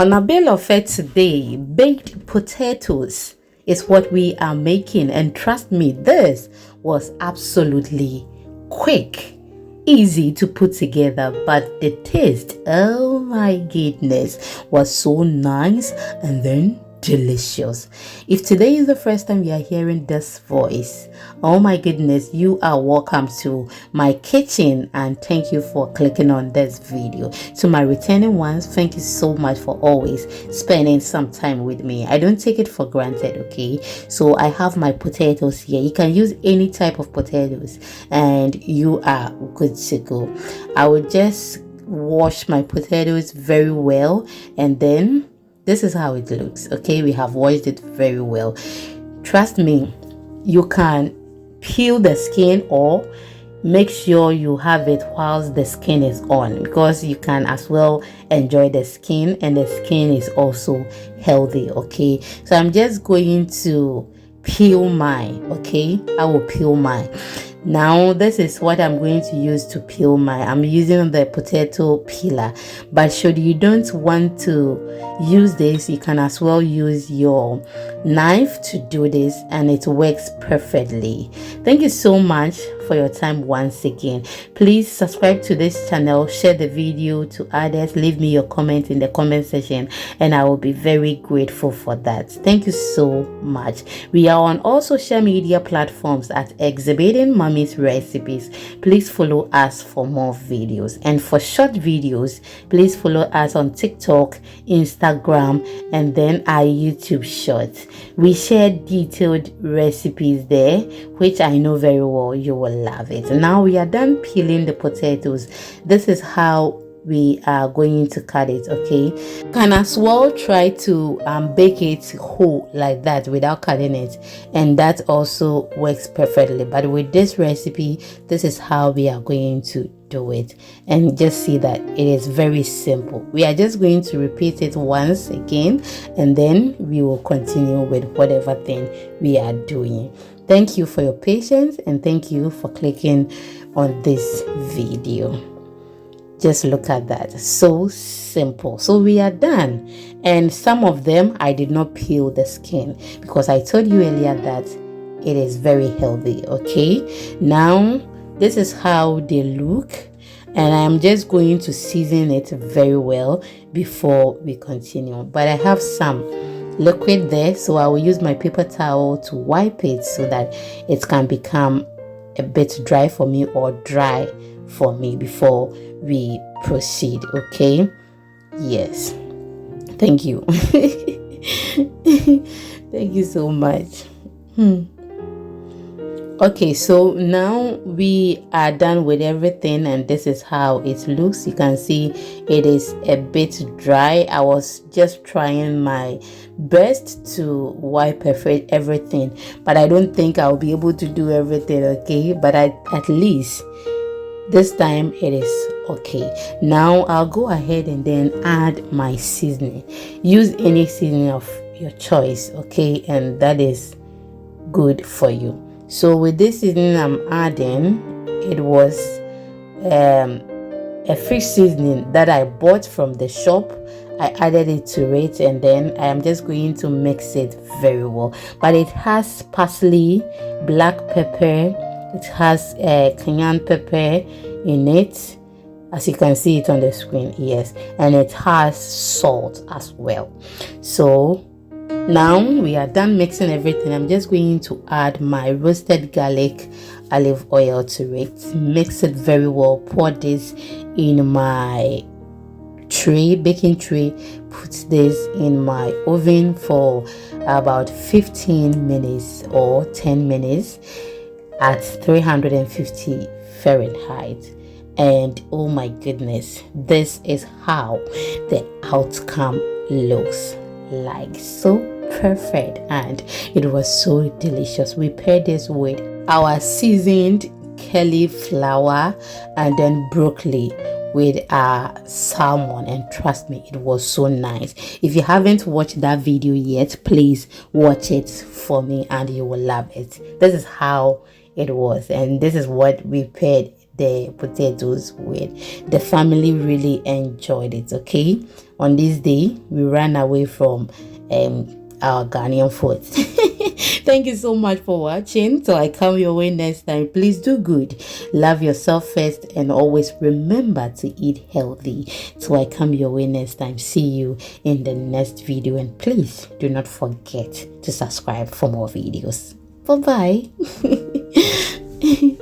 On our bill of fare today, baked potatoes is what we are making, and trust me, this was absolutely quick, easy to put together, but the taste, oh my goodness, was so nice and then delicious. If today is the first time you are hearing this voice, oh my goodness, you are welcome to my kitchen, and thank you for clicking on this video. To my returning ones, thank you so much for always spending some time with me. I don't take it for granted, okay? So I have my potatoes here. You can use any type of potatoes and you are good to go. I will just wash my potatoes very well, and then this is how it looks. Okay, we have washed it very well. Trust me, you can peel the skin, or make sure you have it whilst the skin is on, because you can as well enjoy the skin, and the skin is also healthy. Okay, so I'm just going to peel mine. Okay, I will peel mine. Now this is what I'm going to use to peel mine. I'm using the potato peeler, but should you don't want to use this, you can as well use your knife to do this, and it works perfectly. Thank you so much for your time once again. Please subscribe to this channel, share the video to others, leave me your comment in the comment section, and I will be very grateful for that. Thank you so much. We are on all social media platforms at Exhibiting Mommy's Recipes. Please follow us for more videos, and for short videos, please follow us on TikTok, Instagram, and then our YouTube shorts. We share detailed recipes there, which I know very well you will love it. Now we are done peeling the potatoes. This is how we are going to cut it. Okay, can as well try to bake it whole like that without cutting it, and that also works perfectly. But with this recipe, this is how we are going to do it, and just see that it is very simple. We are just going to repeat it once again, and then we will continue with whatever thing we are doing. Thank you for your patience, and thank you for clicking on this video. Just look at that, so simple. So we are done, and some of them I did not peel the skin because I told you earlier that it is very healthy. Okay, now this is how they look, and I'm just going to season it very well before we continue. But I have some liquid there, so I will use my paper towel to wipe it so that it can become a bit dry for me, or dry for me, before we proceed. Okay, yes, thank you. Thank you so much. Okay, so now we are done with everything, and this is how it looks. You can see it is a bit dry. I was just trying my best to wipe perfect everything, but I don't think I'll be able to do everything. Okay, but at least this time it is okay. Now I'll go ahead and then add my seasoning. Use any seasoning of your choice, okay, and that is good for you. So with this seasoning I'm adding, it was a fish seasoning that I bought from the shop. I added it to it, and then I am just going to mix it very well. But it has parsley, black pepper, it has cayenne pepper in it, as you can see it on the screen. Yes, and it has salt as well. So now we are done mixing everything. I'm just going to add my roasted garlic olive oil to it. Mix it very well. Pour this in my tray, baking tray. Put this in my oven for about 15 minutes or 10 minutes at 350 Fahrenheit. And oh my goodness, this is how the outcome looks like. So perfect, and it was so delicious. We paired this with our seasoned cauliflower and then broccoli with our salmon, and trust me, it was so nice. If you haven't watched that video yet, please watch it for me and you will love it. This is how it was, and this is what we paired the potatoes with. The family really enjoyed it. Okay, on this day we ran away from our Ghanaian food. Thank you so much for watching. So I come your way next time. Please do good, love yourself first, and always remember to eat healthy. So I come your way next time. See you in the next video, and please do not forget to subscribe for more videos. Bye bye.